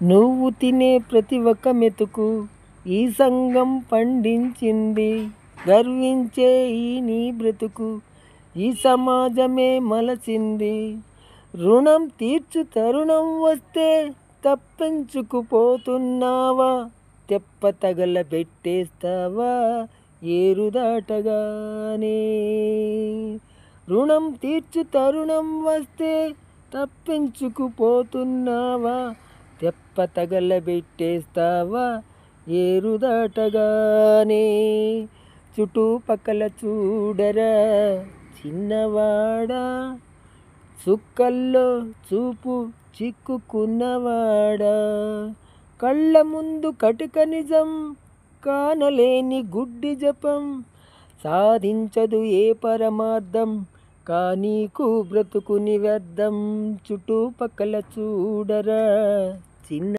నువ్వు తినే ప్రతి ఒక్క మెతుకు ఈ సంఘం పండించింది. గర్వించే ఈ నీ బ్రతుకు ఈ సమాజమే మలచింది. రుణం తీర్చు తరుణం వస్తే తప్పించుకుపోతున్నావా? తెప్ప తగలబెట్టేస్తావా ఏరు దాటగానే? రుణం తీర్చు తరుణం వస్తే తప్పించుకుపోతున్నావా? తెప్ప తగలబెట్టేస్తావా ఏరు దాటగానే? చుట్టుపక్కల చూడరా చిన్నవాడా, చుక్కల్లో చూపు చిక్కుకున్నవాడా. కళ్ళ ముందు కటిక నిజం, కానలేని గుడ్డి జపం. సాధించదు ఏ పరమార్థం, కానీకు బ్రతుకుని వ్యర్థం. చుట్టుపక్కల చూడరా చిన్న